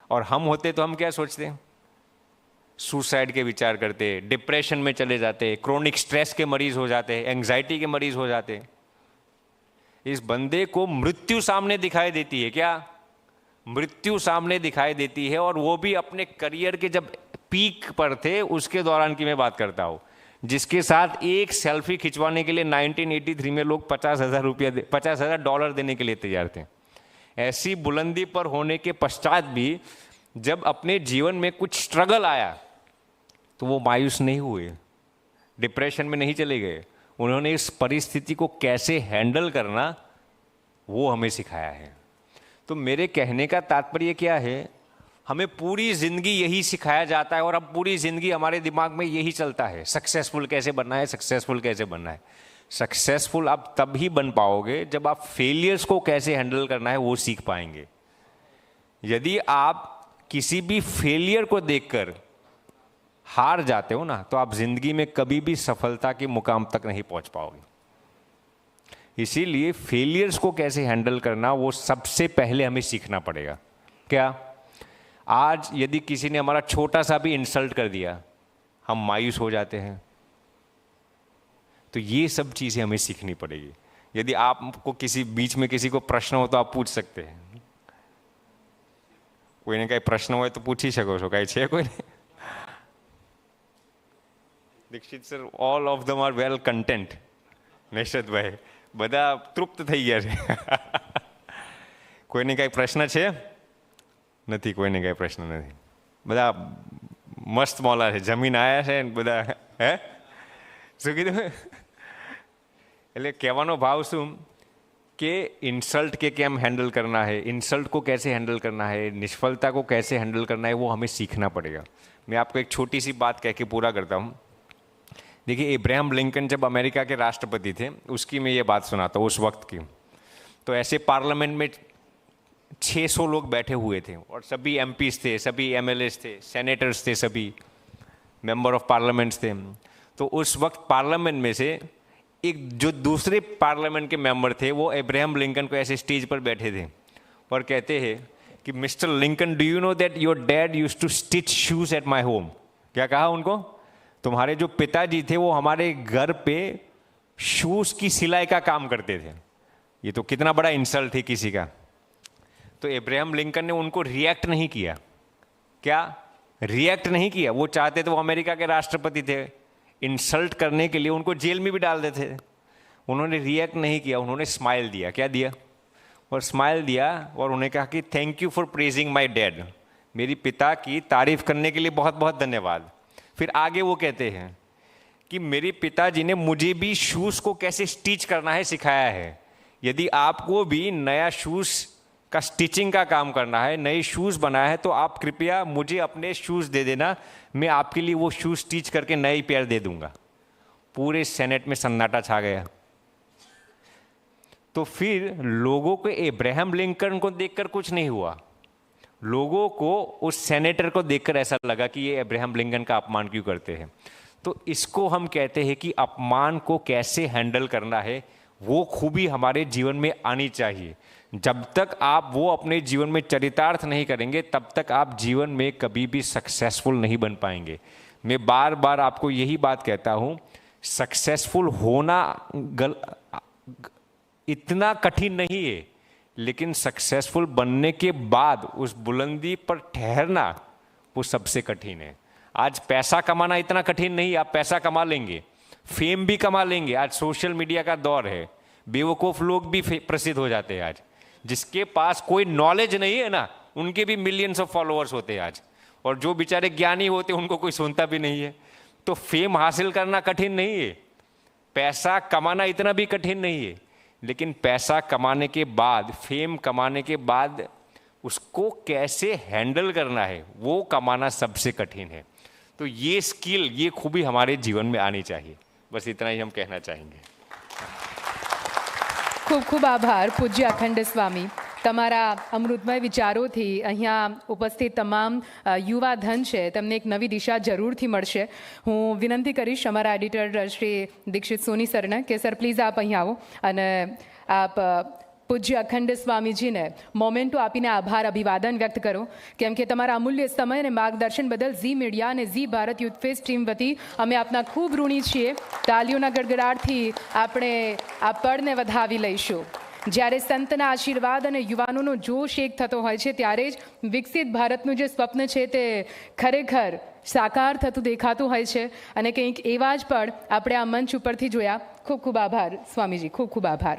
और हम होते तो हम क्या सोचते, सुसाइड के विचार करते, डिप्रेशन में चले जाते, क्रोनिक स्ट्रेस के मरीज हो जाते, एंग्जाइटी के मरीज हो जाते। इस बंदे को मृत्यु सामने दिखाई देती है। क्या? मृत्यु सामने दिखाई देती है, और वो भी अपने करियर के जब पीक पर थे उसके दौरान की मैं बात करता हूँ, जिसके साथ एक सेल्फी खिंचवाने के लिए 1983 में लोग $50,000 देने के लिए तैयार थे। ऐसी बुलंदी पर होने के पश्चात भी जब अपने जीवन में कुछ स्ट्रगल आया तो वो मायूस नहीं हुए, डिप्रेशन में नहीं चले गए। उन्होंने इस परिस्थिति को कैसे हैंडल करना वो हमें सिखाया है। तो मेरे कहने का तात्पर्य क्या है, हमें पूरी जिंदगी यही सिखाया जाता है और अब पूरी जिंदगी हमारे दिमाग में यही चलता है, सक्सेसफुल कैसे बनना है, सक्सेसफुल कैसे बनना है। सक्सेसफुल आप तब ही बन पाओगे जब आप फेलियर्स को कैसे हैंडल करना है वो सीख पाएंगे। यदि आप किसी भी फेलियर को देखकर हार जाते हो ना, तो आप जिंदगी में कभी भी सफलता के मुकाम तक नहीं पहुंच पाओगे। इसीलिए फेलियर्स को कैसे हैंडल करना वो सबसे पहले हमें सीखना पड़ेगा। क्या? आज यदि किसी ने हमारा छोटा सा भी इंसल्ट कर दिया, हम मायूस हो जाते हैं। तो ये सब चीज़ें हमें सीखनी पड़ेगी। यदि आपको किसी बीच में किसी को प्रश्न हो तो आप पूछ सकते हैं, कोई ने कहीं प्रश्न हो तो पूछी શકો છો, કઈ છે કોઈ? Dixit sir, all of them are well content. નિશદભાઈ, બધા તૃપ્ત થઈ ગયા છે. કોઈને કઈ પ્રશ્ન છે? નથી, કોઈને કઈ પ્રશ્ન નથી. બધા મસ્ત મોલા છે, જમીન આયા છે ને બધા. હે શું કીધું? એટલે કહેવાનો ભાવ શું कि इंसल्ट के केम हैंडल करना है, इंसल्ट को कैसे हैंडल करना है, निष्फलता को कैसे हैंडल करना है, वो हमें सीखना पड़ेगा। मैं आपको एक छोटी सी बात कह के पूरा करता हूँ। देखिए, अब्राहम लिंकन जब अमेरिका के राष्ट्रपति थे, उसकी मैं ये बात सुनाता हूँ उस वक्त की। तो ऐसे पार्लियामेंट में 600 लोग बैठे हुए थे और सभी एमपीज थे, सभी एमएलएस थे, सेनेटर्स थे, सभी मेंबर ऑफ पार्लियामेंट्स थे। तो उस वक्त पार्लियामेंट में से एक जो दूसरे पार्लियामेंट के मेंबर थे वो अब्राहम लिंकन को ऐसे स्टेज पर बैठे थे और कहते हैं कि Mister Lincoln, do you know that your dad used to stitch shoes at my home? क्या कहा उनको? तुम्हारे जो पिताजी थे वो हमारे घर पे शूज की सिलाई का काम करते थे। ये तो कितना बड़ा इंसल्ट है किसी का। तो अब्राहम लिंकन ने उनको रिएक्ट नहीं किया। क्या? रिएक्ट नहीं किया। वो चाहते थे, वो अमेरिका के राष्ट्रपति थे, इंसल्ट करने के लिए उनको जेल में भी डाल देते थे। उन्होंने रिएक्ट नहीं किया, उन्होंने स्माइल दिया। क्या दिया? और स्माइल दिया और उन्होंने कहा कि thank you for praising my dad, मेरी पिता की तारीफ करने के लिए बहुत बहुत धन्यवाद। फिर आगे वो कहते हैं कि मेरे पिताजी ने मुझे भी शूज़ को कैसे स्टिच करना है सिखाया है। यदि आपको भी नया शूज़ का स्टिचिंग का काम करना है, नए शूज़ बनाया है, तो आप कृपया मुझे अपने शूज़ दे देना, मैं आपके लिए वो शूज़ स्टिच करके नए पेयर दे दूंगा। पूरे सेनेट में सन्नाटा छा गया। तो फिर लोगों को अब्राहम लिंकन को देखकर कुछ नहीं हुआ, लोगों को उस सेनेटर को देखकर ऐसा लगा कि ये अब्राहम लिंकन का अपमान क्यों करते हैं। तो इसको हम कहते हैं कि अपमान को कैसे हैंडल करना है, वो खूबी हमारे जीवन में आनी चाहिए। जब तक आप वो अपने जीवन में चरितार्थ नहीं करेंगे, तब तक आप जीवन में कभी भी सक्सेसफुल नहीं बन पाएंगे। मैं बार बार आपको यही बात कहता हूँ, सक्सेसफुल होना इतना कठिन नहीं है, लेकिन सक्सेसफुल बनने के बाद उस बुलंदी पर ठहरना वो सबसे कठिन है। आज पैसा कमाना इतना कठिन नहीं, आप पैसा कमा लेंगे, फेम भी कमा लेंगे। आज सोशल मीडिया का दौर है, बेवकूफ़ लोग भी प्रसिद्ध हो जाते हैं। आज जिसके पास कोई नॉलेज नहीं है ना, उनके भी मिलियंस ऑफ फॉलोअर्स होते हैं आज, और जो बेचारे ज्ञानी होते हैं उनको कोई सुनता भी नहीं है। तो फेम हासिल करना कठिन नहीं है, पैसा कमाना इतना भी कठिन नहीं है, लेकिन पैसा कमाने के बाद, फेम कमाने के बाद उसको कैसे हैंडल करना है, वो कमाना सबसे कठिन है। तो ये स्किल, ये खूबी हमारे जीवन में आनी चाहिए। बस इतना ही हम कहना चाहेंगे। खूब खूब आभार पूज्य अखंड स्वामी। તમારા અમૃતમય વિચારોથી અહીંયા ઉપસ્થિત તમામ યુવા ધન છે તેમને એક નવી દિશા જરૂરથી મળશે। હું વિનંતી કરીશ અમારા એડિટર શ્રી દીક્ષિત સોની સરને કે સર પ્લીઝ આપ અહીં આવો અને આપ પૂજ્ય અખંડ સ્વામીજીને મોમેન્ટો આપીને આભાર અભિવાદન વ્યક્ત કરો, કેમ કે તમારા અમૂલ્ય સમય અને માર્ગદર્શન બદલ ઝી મીડિયા અને Zee Bharat youth fest team વતી અમે આપના ખૂબ ઋણી છીએ. તાલીઓના ગડગડાટથી આપણે આ પળને વધાવી લઈશું. જ્યારે સંતના આશીર્વાદ અને યુવાનોનો જોશ એક થતો હોય છે, ત્યારે જ વિકસિત ભારતનું જે સ્વપ્ન છે તે ખરેખર સાકાર થતું દેખાતું હોય છે. અને કંઈક એવા જ પણ આપણે આ મંચ ઉપરથી જોયા. ખૂબ ખૂબ આભાર સ્વામીજી, ખૂબ ખૂબ આભાર.